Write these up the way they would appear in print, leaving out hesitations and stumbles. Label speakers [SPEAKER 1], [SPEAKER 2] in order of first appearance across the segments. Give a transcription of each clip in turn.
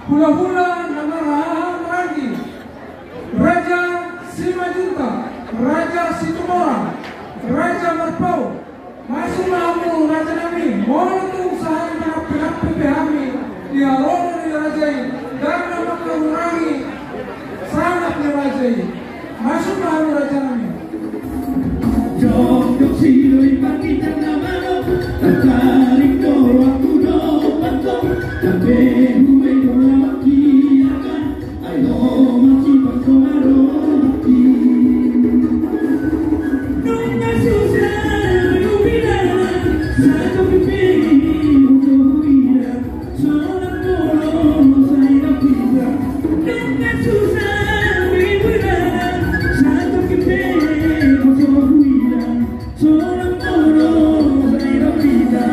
[SPEAKER 1] Hula-hula Namaraha Merangi, Raja Simajuta, Raja Situmora, Raja Marpau, masih mahu Raja Nami, mohon untuk usaha pihak kami dialog dengan Raja ini, karena mengurangi sangat Raja ini, masih mahu Raja Nami.
[SPEAKER 2] Jok siloi pakita namano, tertarik doa kudo panto, tapi gue akan, ayo masih berkoaro mati. Nunca susah berubah, satu pipi untuk hidup, seorang tolong saya bisa. Nunca susah berubah, satu pipi untuk hidup, seorang tolong saya bisa.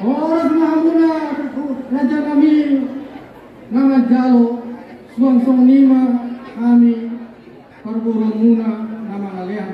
[SPEAKER 2] Orang mahmuna Raja kami nama jalo suang nima kami perburung muna nama kalian.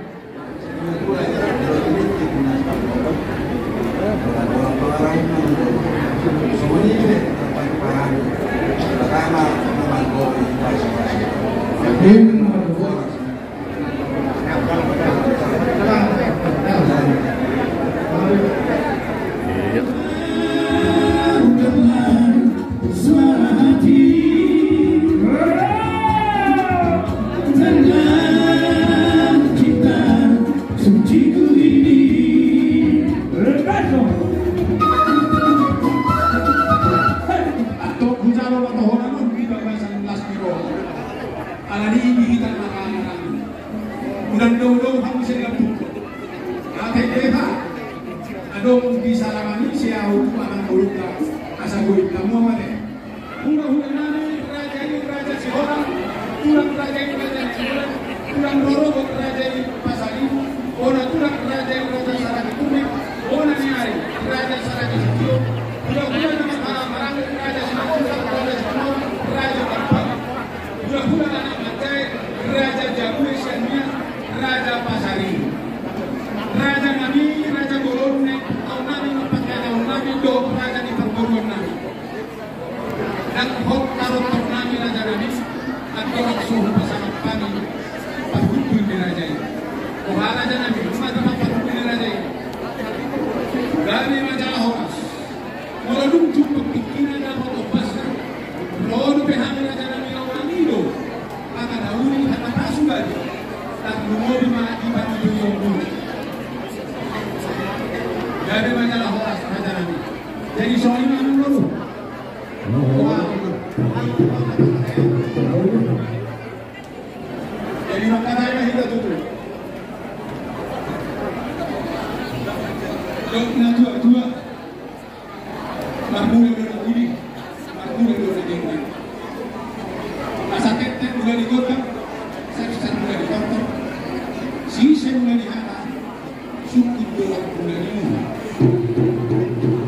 [SPEAKER 1] Adong bisa lamani siya utuan ng ulog na kasagulit na mo man eh. Hula-hula namin raja yung raja si Horan, tulang raja yung raja si Horan, tulang rorobot raja yung pasali, o na tulang raja yung raja sa raja kumik, o na niyari raja sa raja si Tiyo, hula-hula naman maraming raja si Makulang, raja si Kamau, raja Karpag, hula-hula na naman kay raja Jabuy siya niya, raja Pasari. Raja kami, Raja Golorne, tahun namin mapagkataon namin doon, Raja ni Pagboron namin. Naghok tarot namin Raja namin, at pinagsuho pa sa magpani, paghutul ni Raja yun. Kung Raja namin, umadama paghutul ni Raja yun. Dami Raja Ahokas, mula lungtong pagkikinan na matubas na, roon pehami Raja namin ang wanido, ang anawin at napasugan, at lumobi mga iba nito yung muna. Jadi soalnya anu dulu. Jadi makanannya kita tutup. Nah dua. Mampu dari ini, mampu dari ini. Masa tetek mulai digoda, seksen mulai ditonton, sisa mulai dihantar, suku doang mulai diumum.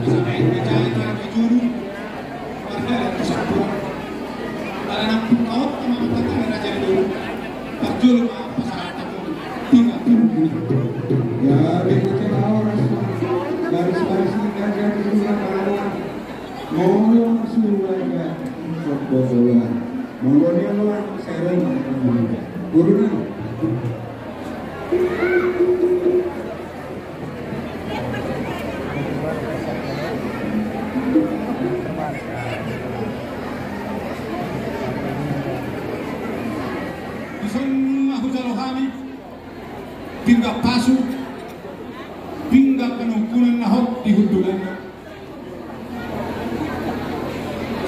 [SPEAKER 1] Masa kain berjaya lagi juru, warga dan kesatuan. Kalau nampu kau sama kata raja dulu, parjul mah masyarakat dulu, tinggal dulu.
[SPEAKER 3] Ya, begitu orang garis-garis raja dulu yang mana, mau suruh aja, bola. Mongolnya luar serem, burunan.
[SPEAKER 1] Isang mahujalo kami, tinggal pasu, tinggal penungkulan nahok di hudulan.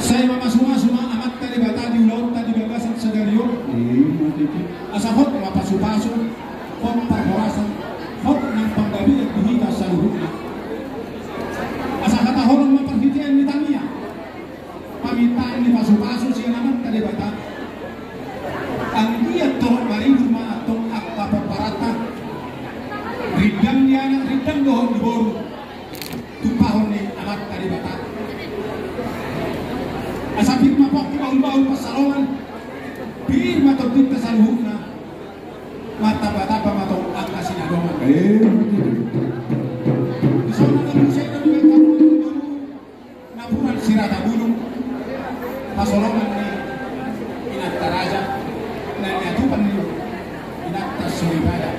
[SPEAKER 1] Saya mamasuma amat tadi bata di ulot tadi bagasan sadario. Asahot mapasu-pasu, hot perhorasan, hot nang panggabi at buhita sa luhutna. Asa katahorong maparhitian ni Tamiya. Pamitaan ni pasu-pasu siya naman tadi bata. Ang iya torok maridu maatong akta paparata. Ridang niya ng ridang doon di boru. Tupahon ni amat tadi bata. Asapit mapok baul-baul pasalongan birma tertita sa luhut na mataba-taba matong angka sinadoman. Isona na po siya na bigay napunan sirata bulong pasalongan ni Inakta Raja na natupan niyo Inakta Suribaya.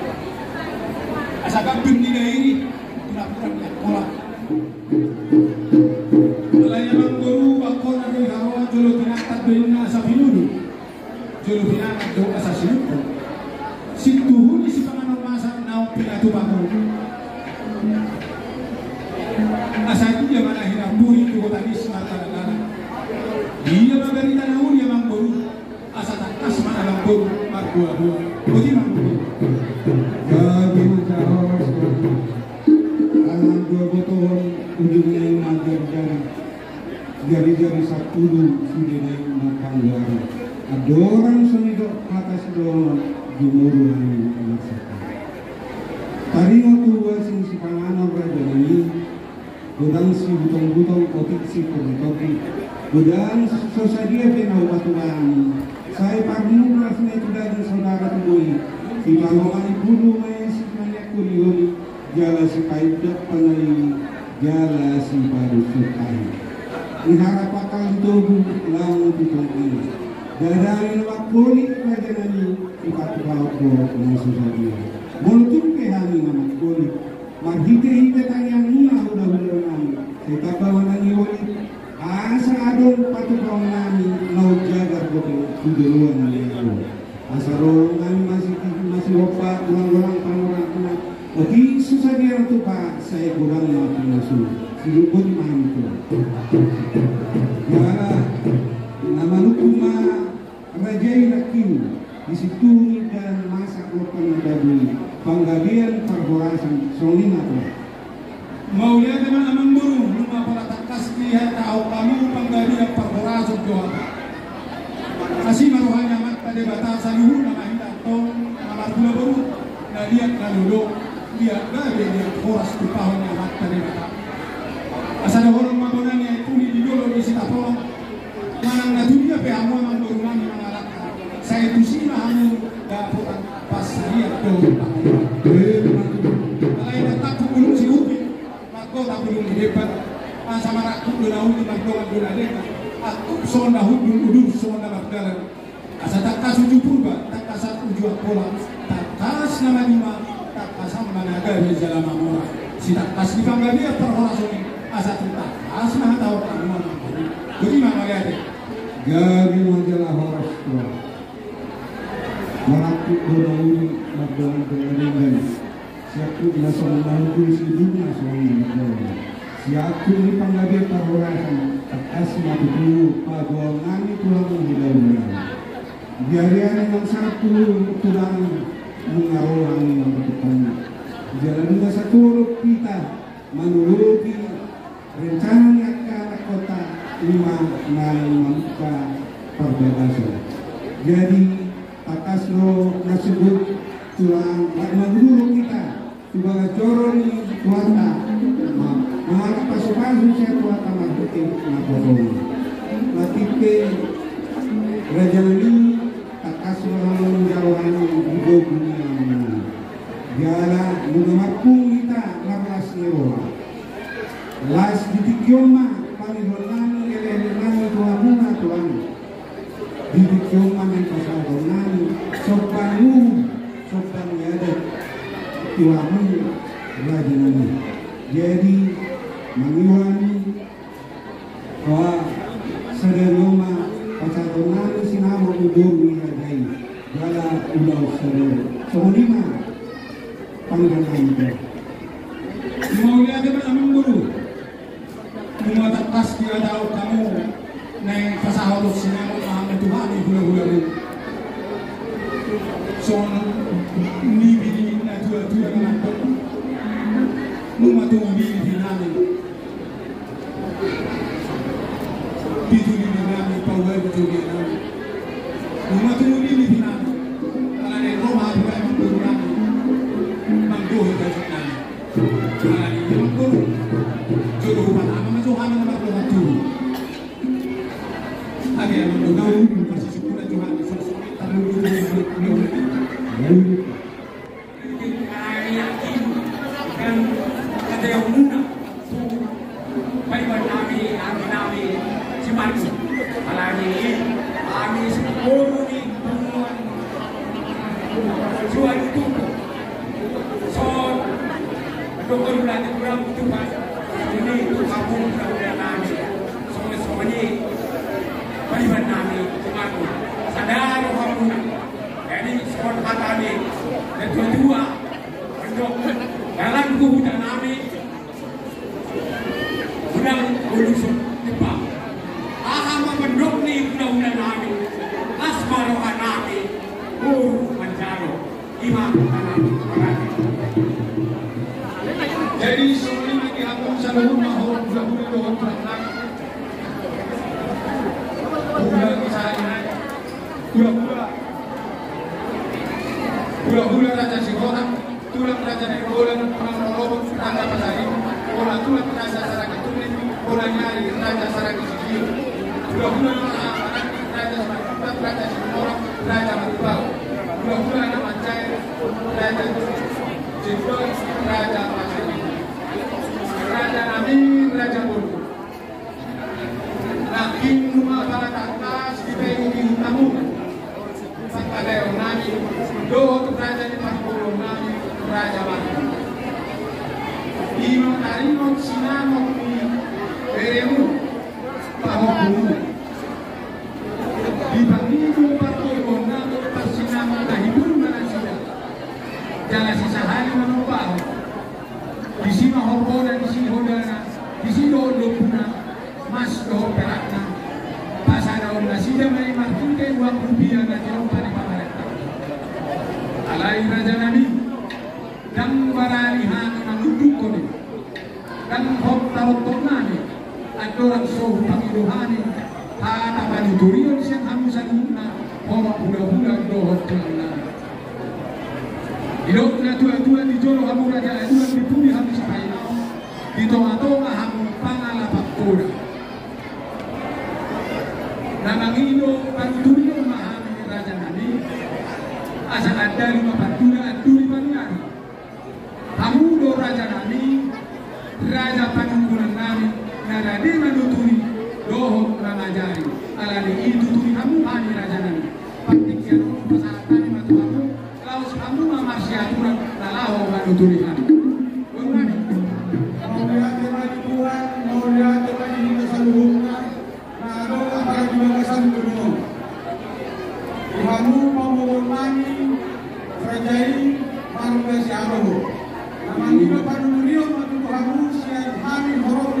[SPEAKER 1] Asagabing ninairi tunapunan niya kola. Malayamang guru bako na rin hawa jolo tinaktat doon na sa pinudo. Jolo pinakat doon sa sinuto. Situhuni si panganong masa na pinatubang mo. Asa iya mana hinabuhi ko tanis mata-tana. Iya magarita na uli amang guru. Asa takas man amang guru magbuwa-buwa. Buti mang guru.
[SPEAKER 3] Gabi mo sa oras ko. Alam dua botohon ujungnya yang magar-gar. Jari-jari sapulu sudah naik makangar. Ada orang sunido atas doang jumuru yang anak sakit. Tarino tua sing si panganan raja ini. Gudang si butong-butong otik si puritoki. Gudang sosadia penau batuan. Saya pagmuras na itu dari saudara temui. Si pangaman bulu may si manyak kulion. Jala si kaidak panay. Jala si baru sukai. Iharap akal tubuh lang pitong ini. Dadalin wakbolik raja nani ipatubawak ko ng sasabihan. Mulutong kehani na makbolik. Maghite-hite kanyang muna udah-udah nani. Sa tabawan ng iwalit. Asa adon patubaw nani naudjagar ko tuduluan na liyo. Asa roong nani masih wapa ulang-ulang panurang na. Oki sasabihan ito pa sa igulang na pinasul. Silupon maham ko. Ya, namanukuma rajai lakin disituni dan masak lokal nadabi panggabian perhorasan sonin apa?
[SPEAKER 1] Mau lihat teman amang guru rumah para takas lihat tahu kamu panggabian perhorasan doa. Kasih maruhanya mat pada batasan luhur nama hindatong nama gula baru. Nah lihat lalu lihat gabi dia horas tupahnya mat pada batasan. Asal orang mabonan yang puni di dulu di Sitapolong, manang natunya pe amo mang berulang yang mengalak. Saya tu sih mahamu daputan pas lihat tu. Kalau yang tak pulung si ubi, mako tak pulung di depan. Sama rakut donaun di magdoan donade. Aku sonda hudun udur sonda magdalan. Asa takas uju purba, takas uju apola, takas nama lima, takas managa di jalan mamora. Si takas di panggalia perhorasan. Asa tuntas, asma tahu kamu mana? Jadi mana lagi?
[SPEAKER 3] Gabi majalah horas ko. Marakut donauni magdalan pengalingan. Siapku nasong nangkul si Luna soalnya magdalan. siatu ni panggabi parorasan atas matutu paduang nami tulang hidaw. Biarian yang satu tulang mengarang yang bertemu. Jalan satu kita menurut rencana ke kota 5 ngai membuka perbedaan. Jadi atas lo nasibut tulang menurut kita sebagai coron kuota mengarah pasukan saya kuota marketing napoleon. Matipe Raja Nani atas orang menjauhan hidup dunia ini. Dialah mengemapung kita 16 euro. Las ditikyoma panihonani elehenani tuamuna tuani. Ditikyoma ng pasahonani sopanmu sopan yadat tuamu Raja Nani. Jadi mengiwani bahwa sadaroma pasahonani sinama udur mihadai gala udaw sadar. Semunima panggangan itu.
[SPEAKER 1] Mau lihat apa amang guru? Mau tatas dia tahu kamu naik pasahot sinama mahamad Tuhan hula-hula mo. So ni bili na tuwa naman. Mumatungbi namin. Pituli namin power tuloy namin. Mumatungbi namin. Alay ko mahal ang guru namin. Mangguhi ka namin. Alay yung guru. Jodoh pa naman masuhan na magluhat tuloy. Agi ang lugaw pasisukuran Tuhan sulit talulugan ng yang muna baik nami si Marx alani kami sepuluh ni temuan jual itu so dokter belanja kurang itu pas ini itu kampung udah nami semua ini baik nami cuma sadar kamu jadi sport kata ni dan kedua untuk dalam kehujan nami ulusuk Jepang. Ahama mendok ni undang-undang nami. Asmarohan nami. Manjaro. Imam nami. Jadi sebelum ini aku selalu mahu bulan-bulan doang terang. Bulan misalnya. Bulan Raja Singorang. Tulang Raja Negolan. Perang-perang Raja Pasari. Tulang Raja Saraka Tulen. Nyari Raja Sarang Sikio, bulan Raja Sarang, Raja Singorang, Raja Matubau, bulan Mancai, Raja Jepang, Raja Pasari, Raja Nami, Raja Bulu. Nakin rumah para atas kita ini tamu, sampai ada Nami, doa Raja di Pangkoro Nami, Raja Mati. Lima tarimon sinamon Beremu, pahokmu. Di bangimu parkoro nato pasinama kahibun manasida. Jangan sisa hari menopal. Di sini horona, di sini hodana, di sini odopuna, mas do perakna. Pasada nasida mai martinte uang rupiah na jauh pani pamarenta. Alai Raja Nani, dan barani hang menunduk koni, dan hok tarot nani. Orang sohu pangiluhani hana manuturion siyang hamusanuna orang budak-budak dohot kelana ilok na tua-tua di jolo hamu raja aduan dipuni hamu sapainao di tonga-tonga hamu pangalapak koda namangino panuturion mahami Raja Nani asal ada 5 aduri panunani hamu do Raja Nani Raja Panunggulan Nami Naradi manuturi dohok ramajari alani itu turi kamu ani Raja Nani patik yang pasatan matu kamu laus kamu mamarsiaturan lalau manuturi kamu bagaimana
[SPEAKER 2] mau lihat di Tuhan mau lihat di keseluruhan nah doa bagi bangsa dunia Tuhanmu mau mengulangi kerajaan manusia siapa namanya panunurion matu Tuhanmu siang hari horor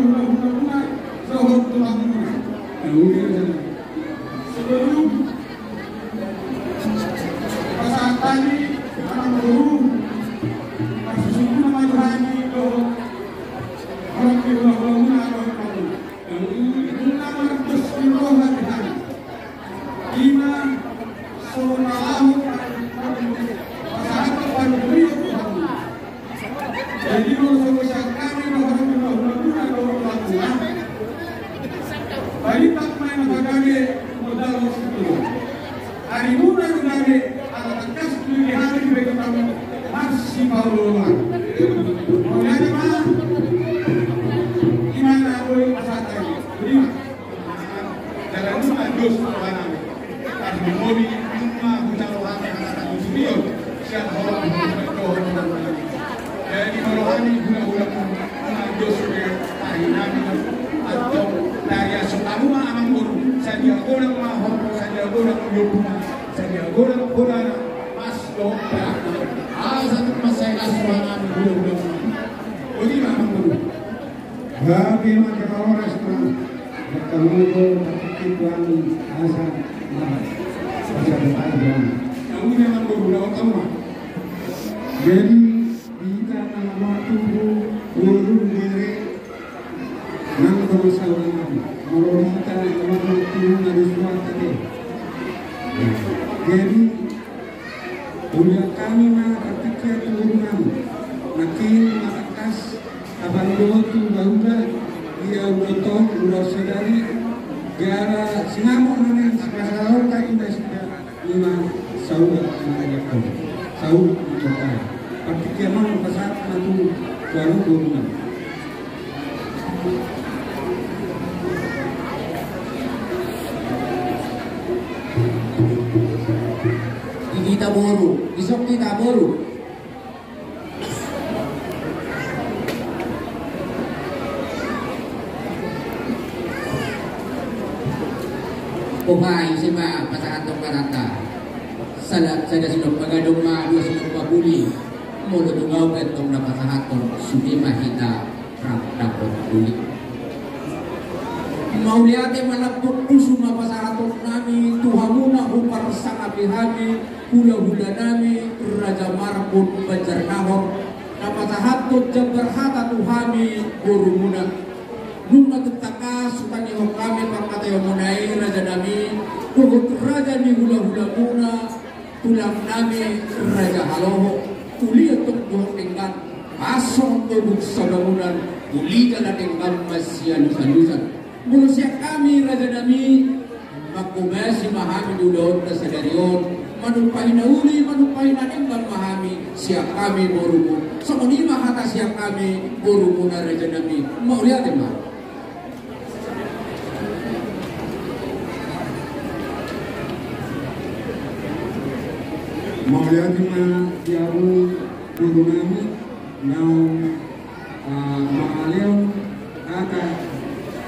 [SPEAKER 2] Maulia jemaah gimana boleh pasatnya terima
[SPEAKER 1] Jangan lupa dos kawan pas mobil cuma bukan yang akan studio siap orang jadi rohani guna-guna dos hari nami atau dari setamua aman guru saya orang mahor saya orang yukuma saya orang mas dokter asal masai aswana guru-guru jadi aman guru
[SPEAKER 3] bagi masyarakat restoran bertemu kebutuhan asal masa depan
[SPEAKER 1] kamu memang guru kamu
[SPEAKER 3] jadi kita nama guru diri nang kerusakan meromita teman turun dari suatu jadi udah kami mah ketika turunan makin matakas abang tu bahuda dia udah sadari gara sinamon mana sekarang tak indah sudah lima saudara mengajar kau saudara kota ketika mau pasar nanti baru turunan
[SPEAKER 4] kita boru, besok kita boru. Puhay si ma pasahan tong karata. Salat sada sinong pagadong ma dua sinong pabuli. Mula tungaw ketong napasahan tong subi mahita rap dapot buli. Mauliate malapot puso mapasahan tong nami tuhamuna upar sangapihami hula-hula nami Raja Marbun Banjar Nahor napasahan tong jabarhata tuhami guru muna. Nuna tetaka sukani kami pangkatayo munai raja nami tuhut raja ni hula-hula muna tulang nami raja haloho tuli untuk duhok tinggal pasong tubuk sa bangunan tuli ka na tinggal masyalusan-lusan manusia kami raja nami magkumesi mahami dulot na sa dariyon manupay na uli manupay na tinggal mahami siya kami borumo sa kunima hata siya kami borumo na raja nami mauliatin ma
[SPEAKER 3] Maulia cuma diaru guru nami nau maaleo aka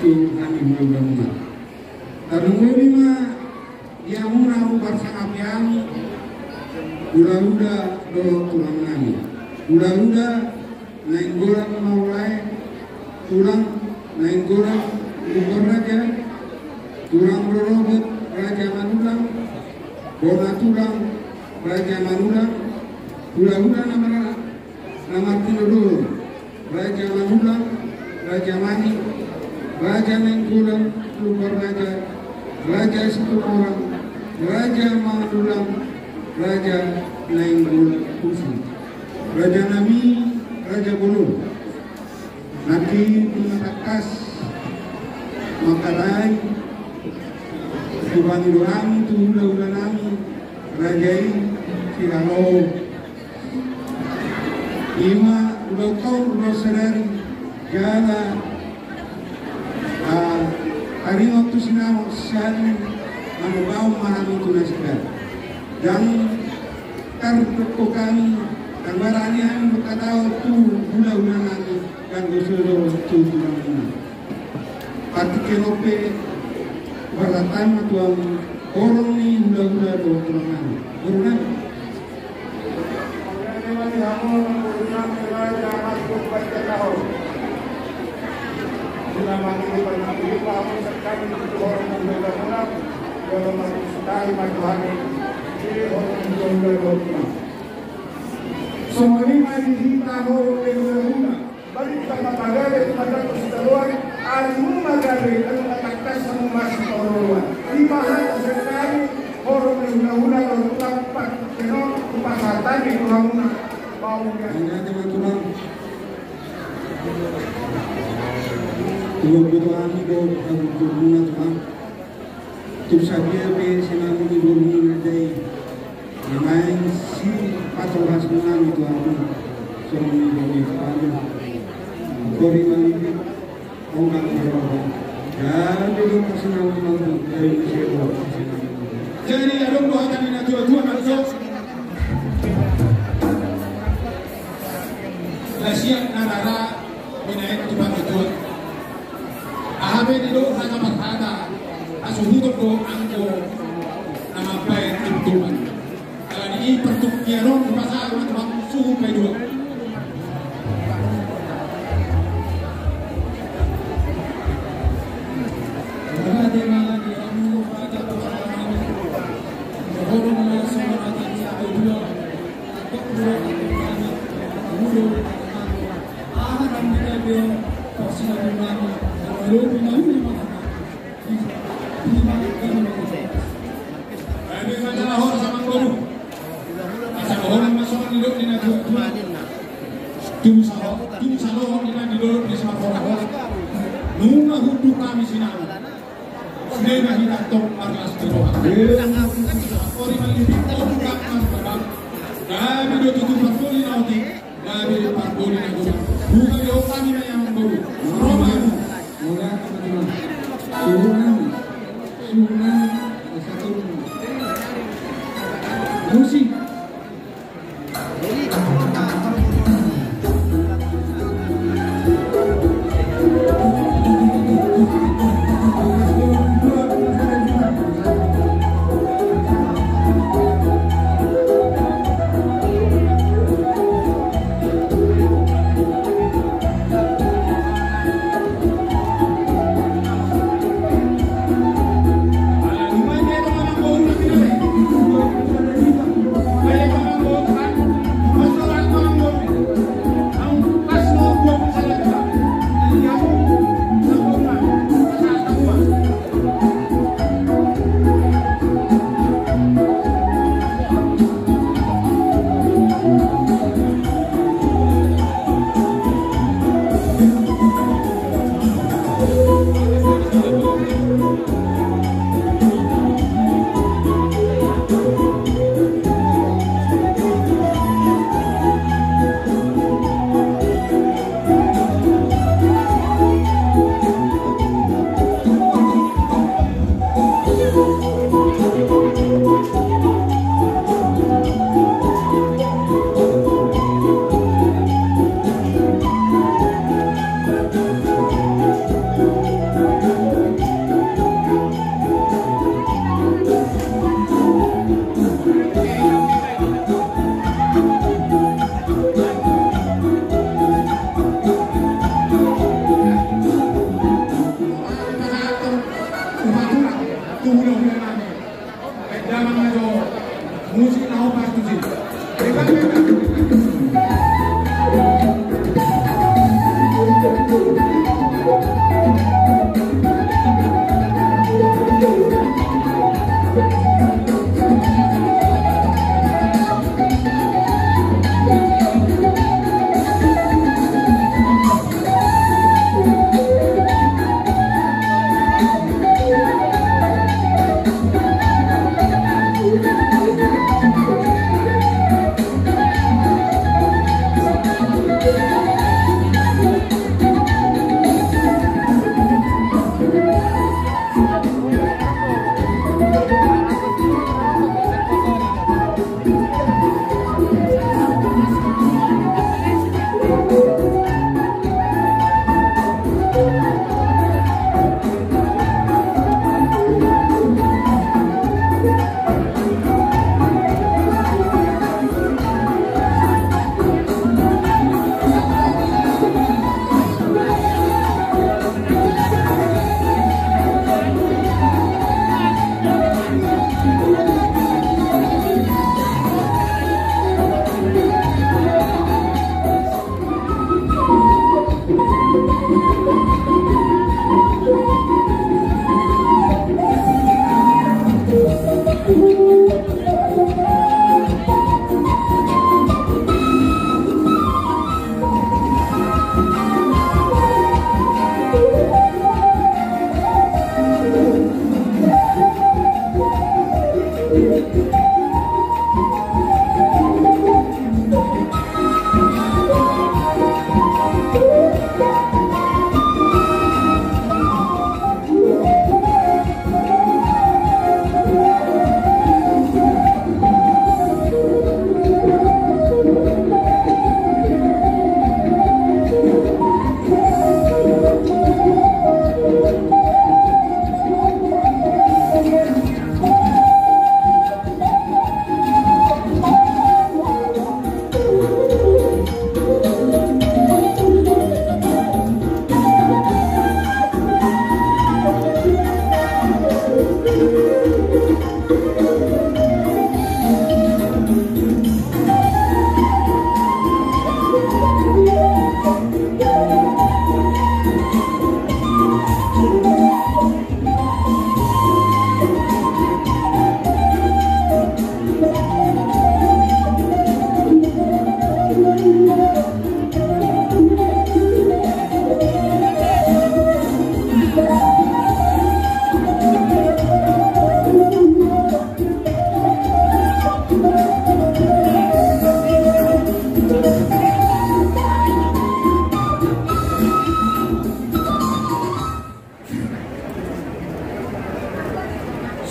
[SPEAKER 3] tu kami mudah-mudahan. Tarungu lima diamu nau bersangkapian udah do tulang nami. Udah naik gulang maulai tulang naik gulang gubernur raja tulang berobot raja manulang bona tulang Raja Manulang, hula-hula nama Tinudul, Raja Manulang, Raja Mani, Raja Mengkulang, Lubar Raja, Raja Situorang, Raja Manulang, Raja Nainggul Kusu, Raja Nami, Raja Bulu, nanti mengatakas makalai, Tuhan doang itu hula-hula nami, Rajai Kirano Ima udah tahu udah sadari gala hari waktu sinau sehari manubau mahami itu nasikar dan kartu kami gambarannya yang berkata tu gula-gula lagi dan gusuro tu tulang ini pati kelope berlatang tuang orang ni gula-gula do tulang ini Burunan.
[SPEAKER 2] Semua ini kita mau berguna. Bagi kita magalit pada perseteruan, almu magalit ang mataktas ng masih orang. Di mana sekali orang berguna kalau tempat kena pasatan di orang mau
[SPEAKER 3] Hanya teman-teman tuan-tuan ibu berguna tuan tu saja be senang ni berguna day yang lain si patoras dengan itu aku suami wanita Kori Maliki orang berbahaya dan itu personal mampu dari siapa
[SPEAKER 1] jadi ada dua kali nak dua masuk Asia Nara binaik tuan tuan ahabe di do hanya berkata asuhu do angko nama baik tuan kalau ini pertukian pasal macam suhu kedua
[SPEAKER 4] musik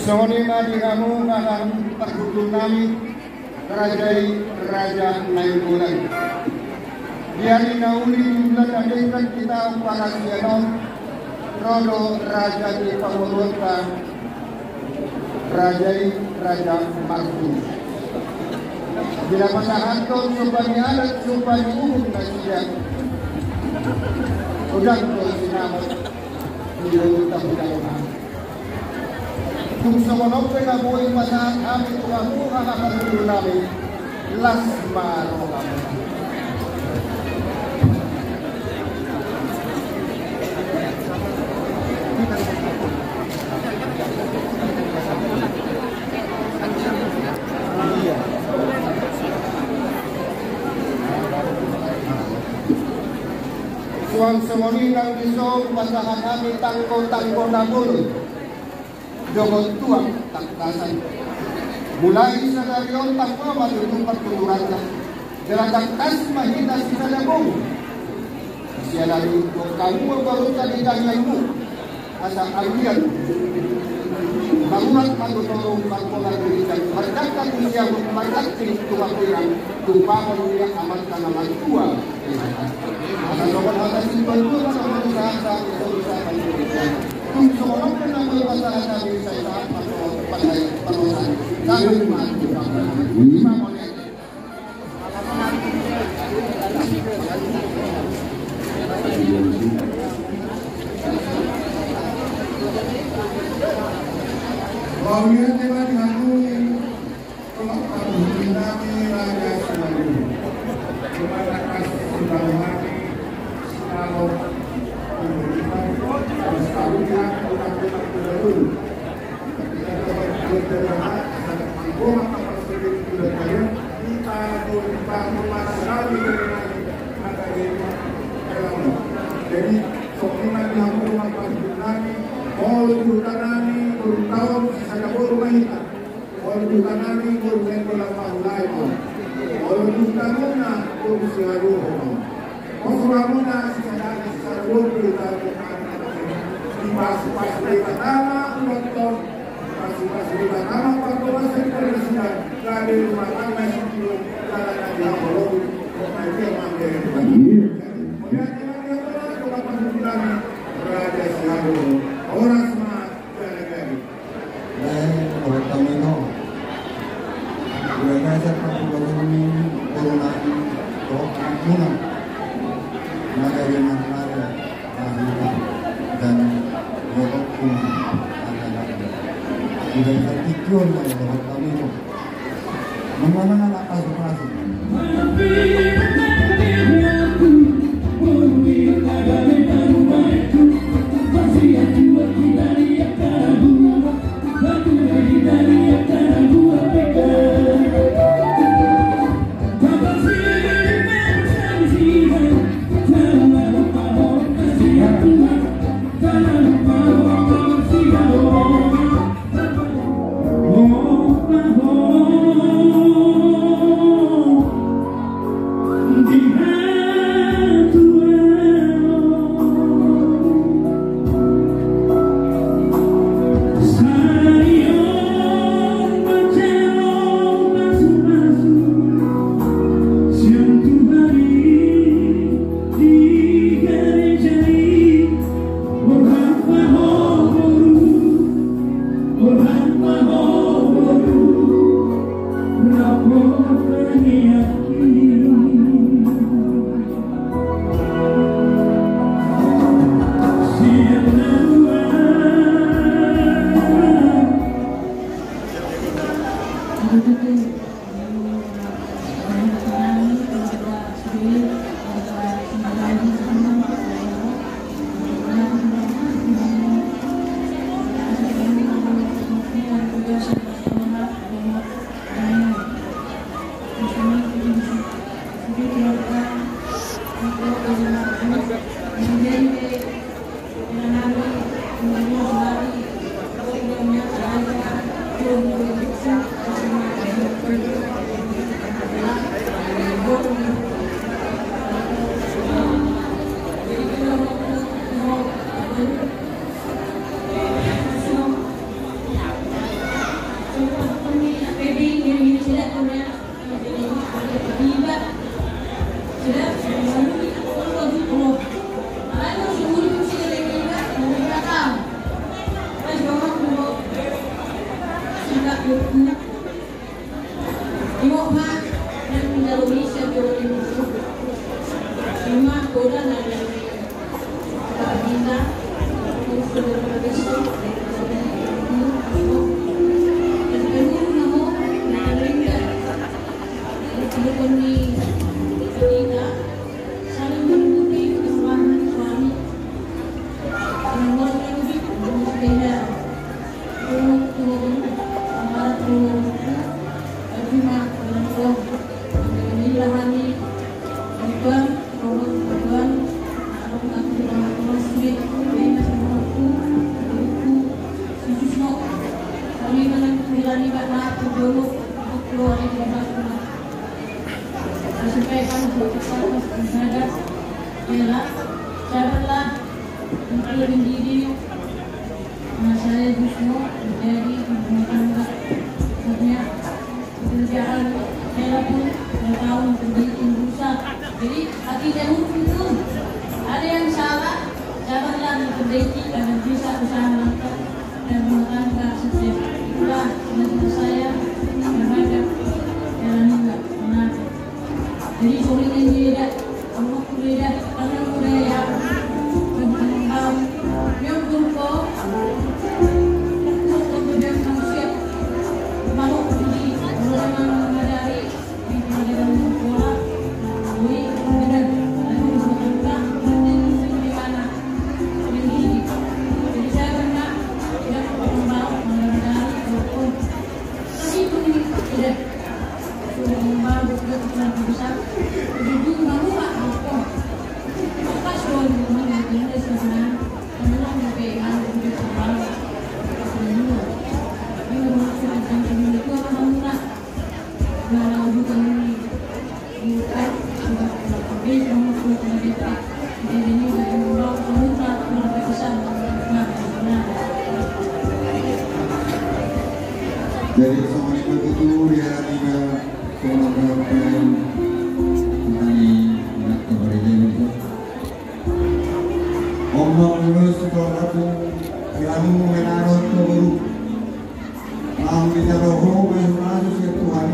[SPEAKER 2] Sonima dikamu akan terkutuk nami kerajai Raja Nainggolan. Diari nauli jumlah dan kita para sianon rodo Raja di Pangurota Rajai Raja Markus. Bila pasangan to supaya alat supaya umum nasiya. Udang to sinamat di tahu-tahu. Kung sa manok na buhay pasangan kami kamu nakakatulo namin las maro kami. Suang semoni ng isong pasangan kami tangko-tangko na pulo. Jogot tuang takdasan. Mulai sa daryon tangko matutong pagtuturan ka. Gerakaktas mahina sa labong. Siya lalo ko kamu baru tadi mo. Asa alian. Magulat matutulong pagpulagurikan. Magdagdag niya magdagdag tuwang tumpakon niya amat ka naman tuwa. Asa sobat atas itu sa mga sa kung sumunod ka na mga pasangan namin sa isang panosan, dahil
[SPEAKER 3] Bawia teman kami, kami raja selalu. Kepada kasih sudah mati, kalau jadi sokongan yang rumah nani, mau nani, tahun saya rumah kita, mau nani, bola mahulai, mau nana, siaru, mau muna secara kita pas kita nama nonton pas kita nama pengawasnya presiden dari rumah tangga itu jalan aja kalau itu memang dari kemudian yang kedua berada selalu orang semua jalan-jalan dan orang tamino berada seperti ini corona corona nagari manara dan Borokku adalah sudah tertidur oleh Borok kami itu mengenai aspirasi. Dari sama itu dia tiga kemudian mengenai anak kebaliknya itu. Omong lulus sekolah aku yang mengenal itu baru. Ang bicara roh berlalu ya Tuhan.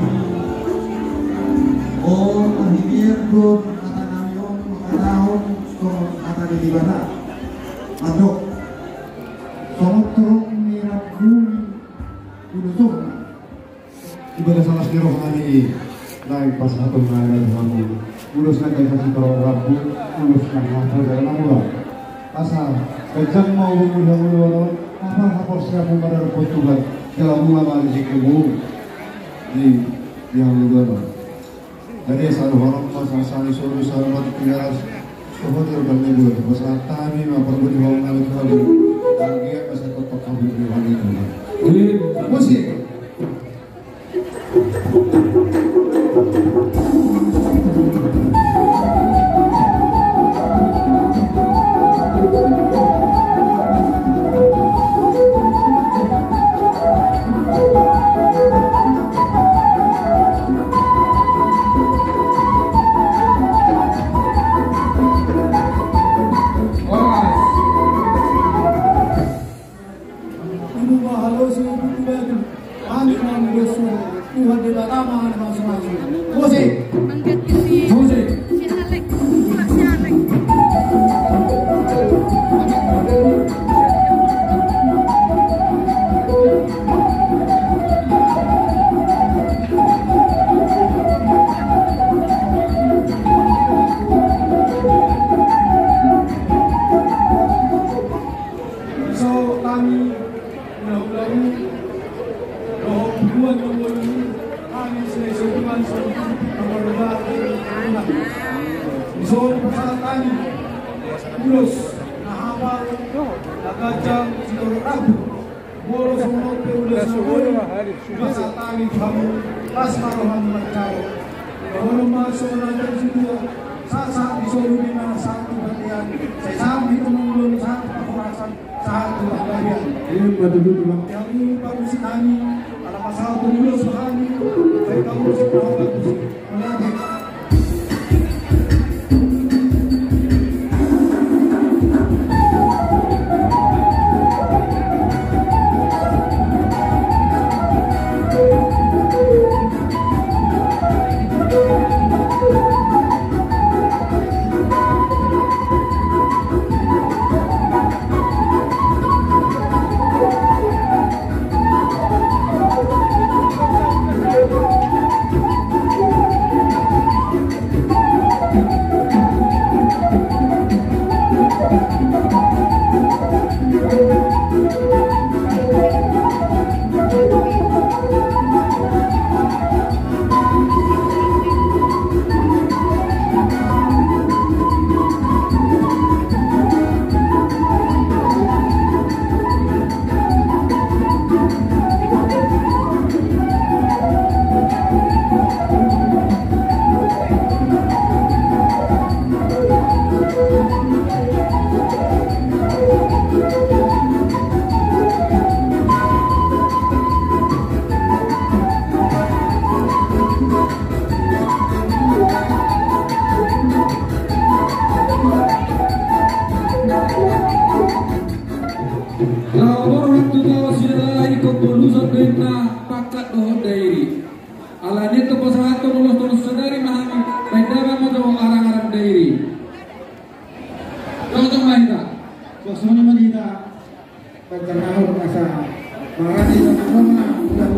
[SPEAKER 3] Oh akhirnya pun kata namun tahun kata di mana? Masuk. Somong mirap bumi udah ibadah salah sini rohani naik pas satu mengajar kamu uluskan kasih teror rabu uluskan hafal dalam Allah asal kejam mau mudah-mudahan apa hafal siapa pada Tuhan dalam ulama zikirmu di yang luar jadi selalu orang pasang sani suruh selamat tinggal sobat terbang dulu pasal tani apa pun mau ngalir lagi dan dia masih tetap kabur di lagi tuh musik. Soalnya Madita Banjarnahor Masa Marani Tanahona Udah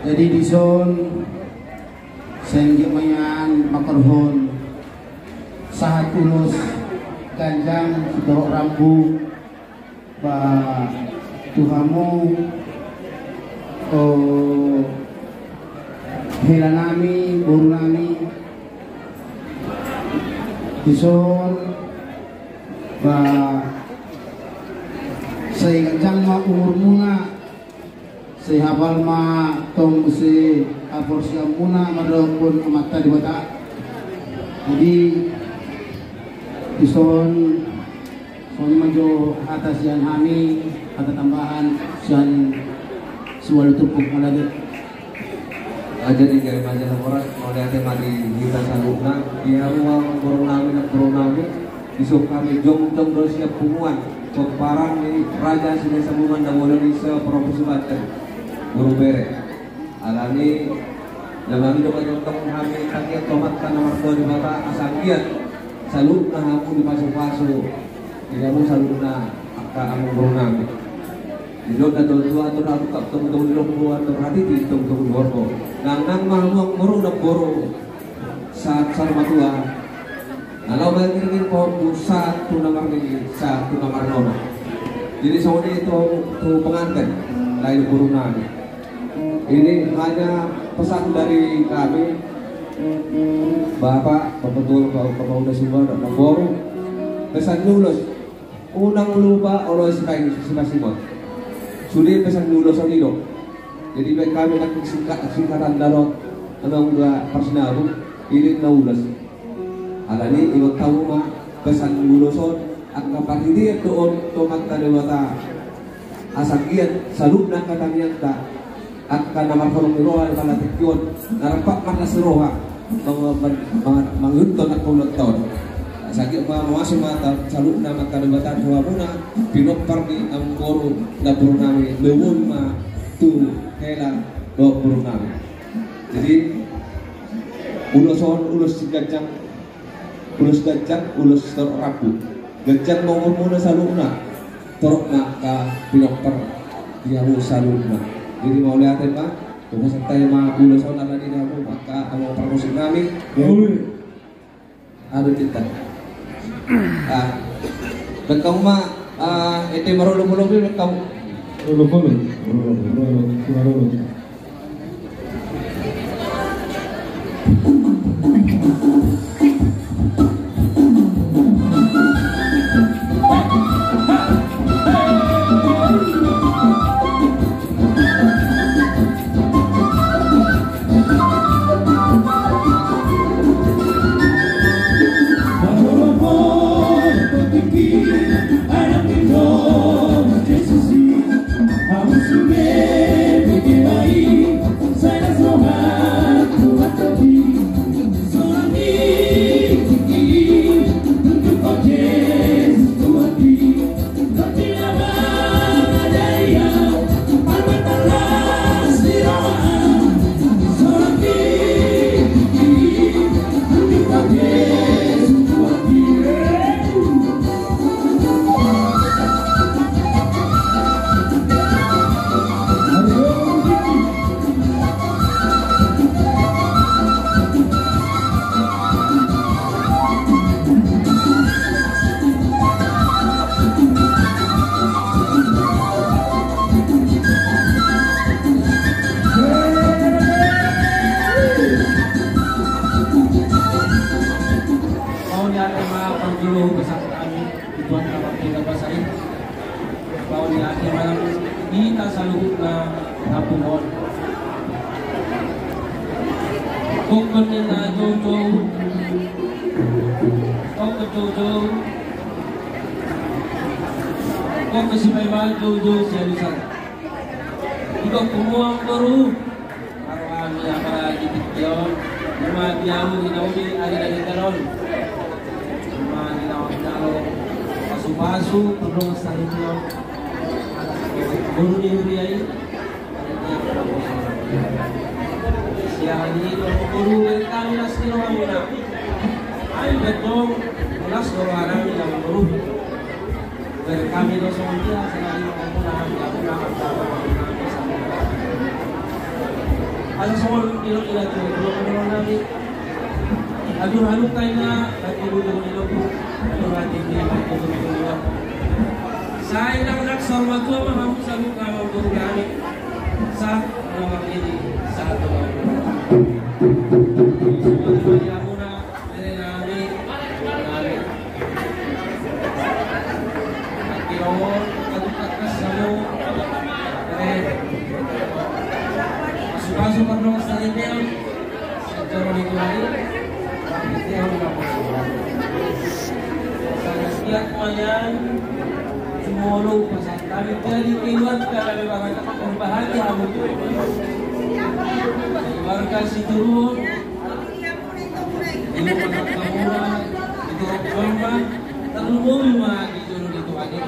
[SPEAKER 5] jadi dison senggemayan makarhon sahat ulus ganjang dorok rambu ba tuhamu hela nami boru nami dison ba saya ganjang ma umur muna saya hafal ma tong si apor siam muna madapun mata di bata jadi dison soalnya majo atas yang kami ada tambahan sian sual tupuk malaget
[SPEAKER 6] jadi kayak majalah orang mau lihat mati kita saluna dia ruang beronami disuk kami jom siap punguan parang ni raja sini sambungan dan mulai bisa profesi baca guru bere alani dalam hidup yang kami kaki tomat tanah marco di mata asakian salut na aku di pasu-pasu tidak mau salut na akka among beronami hidup dan tua aku tak tunggu luar terhati di tunggu borgo nang mahmuang muru nak boro saat sarmatua kalau ingin pohon satu nomor ini satu nomor nono jadi soalnya itu pengantin lain burunan ini hanya pesan dari kami Bapak Betul Bapak udah sumber dan baru pesan lulus unang lupa oleh Simon sudah pesan lulus itu jadi baik kami nak singkatan darot anong dua personal ini lulus alani ikut tahu mah pesan luluson at kapatid doon tomat kadewata asakian salut na katamian ta at kanamarkolong iroha palatikyon narapak makasiroha mangyunton at pulot-ton sakit pa mawasin mata salut na makadewata huwa muna pinopar ni ang koro na puro namin lewon ma tu helang do puro namin jadi ulus sigajang ulus gajang, ulus torok rabu gajang mau muna sa luna torok na ka pinokper dia mo sa luna jadi mau lihatin ba kung saan tayo mga ulus o nalani na mo maka ang mga parmusik namin ano kita nagkang ma ito marulong-ulong yun nagkang
[SPEAKER 3] Marulong
[SPEAKER 7] ating malang kita sa loob na punon. Kung kunin na Jojo, kung kasi may mahal Jojo siya lusan. Ikaw kumuha ang guru. Araw kami na para dikit yun. Yung mga diyawo, ginawi, alin-alin karon. Yung mga ginawa, pasu-pasu, tulong sa inyo. Guru ni Uriay. Siya dito, guru, kami na sinuha muna. Ay, betong, ulas guru harang nilang guru. Pero kami na sa mga sa lalim ng muna, ako nakakatawa namin sa mga. Alam sa mga ilang tulong namin. Halong tayo na, nagtulong nilo po. Halong natin din, nagtulong nilo. Sa ilang naksorma ko, mahamong sa mukha mga guru namin. Sa mga kini, sa ito mga guru. Sumali muna, meron namin, namin. Nagkirawon, katukat sa mo, Paso pa nung sa email, sa Jerome Kuwari, bakit niya ako napasawa. Sa nasiyak mo yan, sumulong pa sa kami. Kaya di kaiwan ka, kami mga nakakambahagi hamon ko. Ibarang ka si Turun, ilo pa ng kamura, ito ang kampa, tatlo mo yung mga Turun dito adik.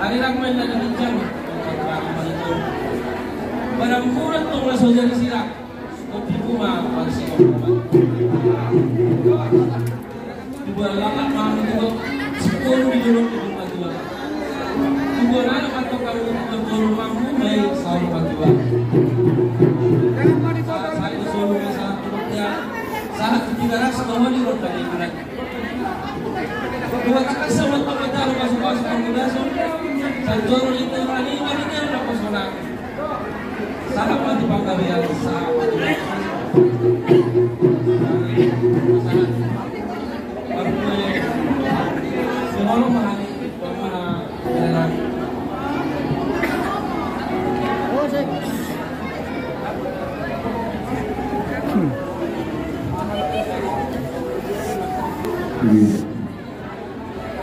[SPEAKER 7] Hari lang may nalamin dyan. Parang murang itong nasodyan sila. Kopi kuma, pagsikap naman. Diba lakat mga dito, siguro bidulong itong pagdiwa. Diba na naman ito kami itong tulungang may sawang pagdiwa. Sa ito solo sa tulog niya, sa tigaras na wali ron pag-ibaran. Kung kakasawat pa magdaro pasok-pasok ang gudason, sa Joro ito yung kanina na po suna. Sa kapag di pang gabihan sa kapag. Baru po yung sumulong mahali yung mga kailan.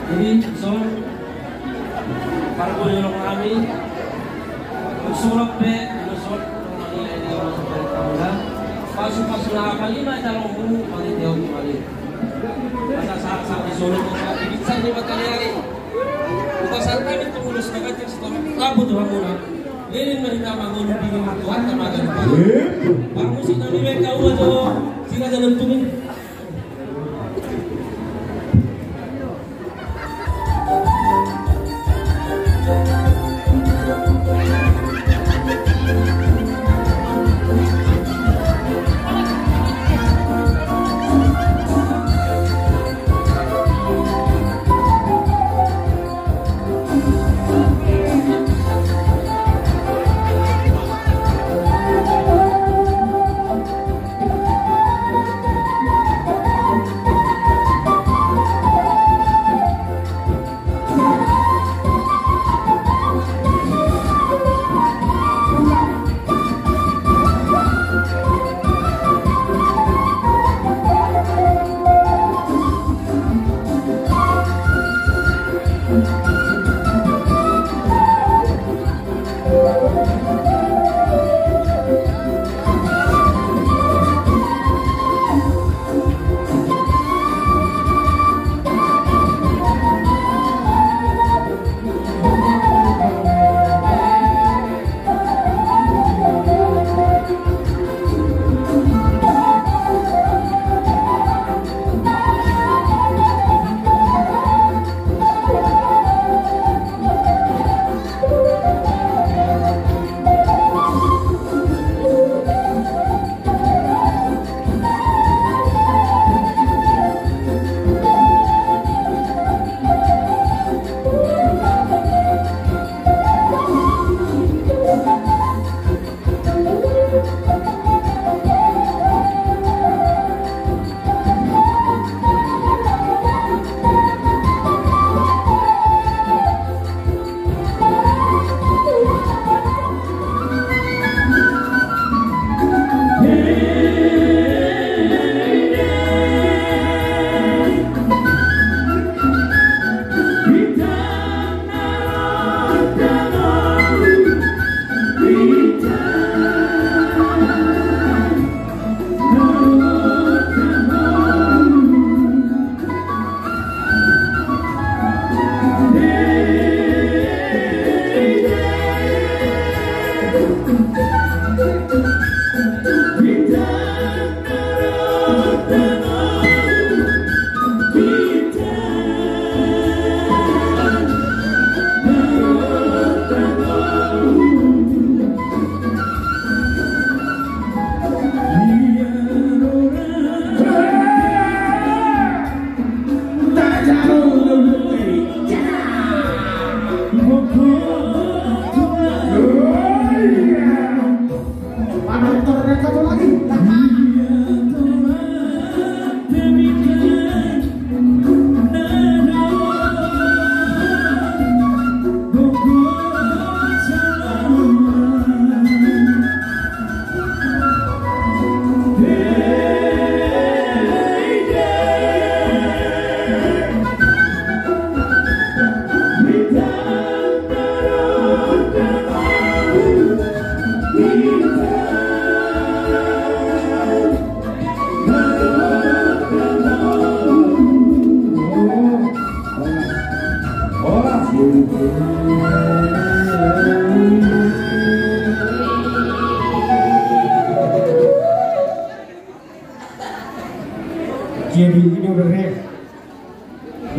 [SPEAKER 7] Jadi, so, para po yung kami, magsulap pe, magsulap kung manilay na yung sa pagkakula. Paso-paso na kalima, dalawang buho, manitiyaw ni Mali. Basta sa isulong mo sa ibigsan ni Matalyari. Utasan kami tumulos na kanyang sa tapos doon muna. Lilin manita mangunong biging matuhat na magaling pa. Para mo sinaniwag ka uwa doon, sila dalam tuming.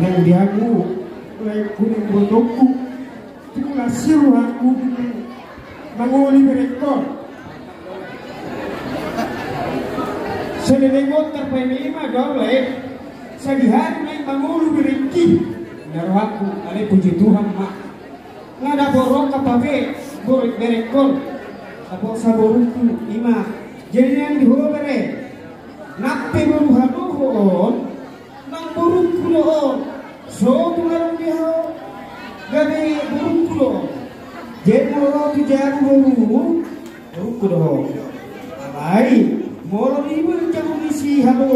[SPEAKER 2] Nang diaku kuning botoku tula siru aku manguli rekor sedenengot terpenima gawe sagihan naik mangulu bereki naruh aku ale puji Tuhan mak ngada borok kapabe borok berekor tapok saboruku ima jadi yang dihobere nape beruhaduhon nang boruku loon so tularang diho gabe boruku loon jadi mau tujaru boruku loon alai moro ibu jago misi halo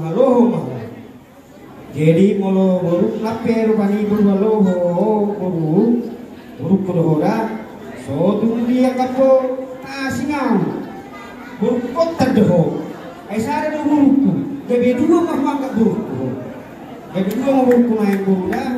[SPEAKER 2] halo mah jadi molo boruk nape rupani buru halo boruk kudohora so tu dia kapo asingau boruk kota doho ai sare do borukku gabe dua mah mangga borukku gabe dua mah borukku main boru dah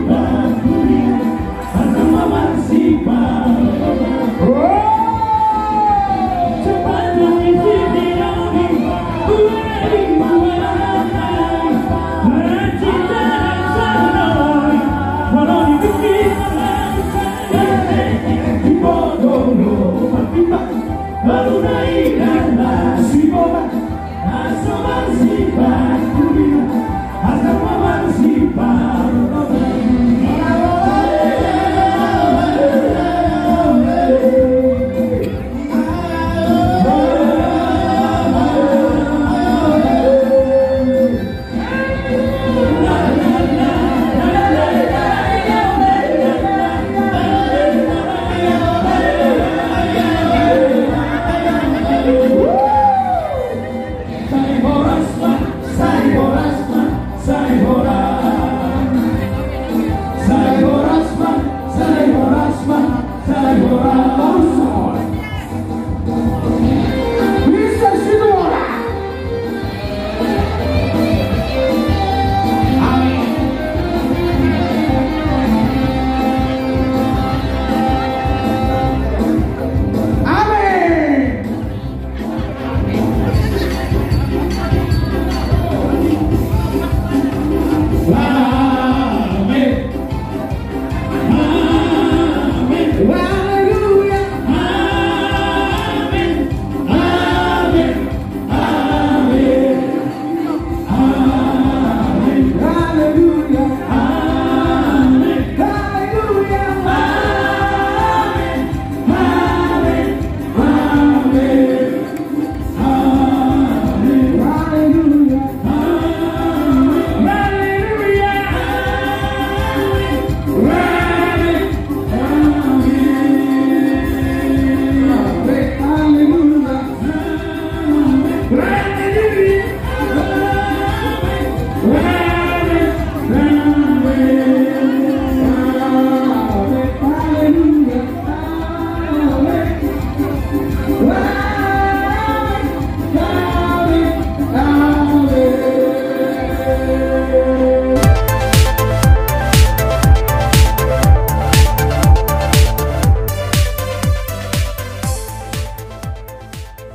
[SPEAKER 8] Sana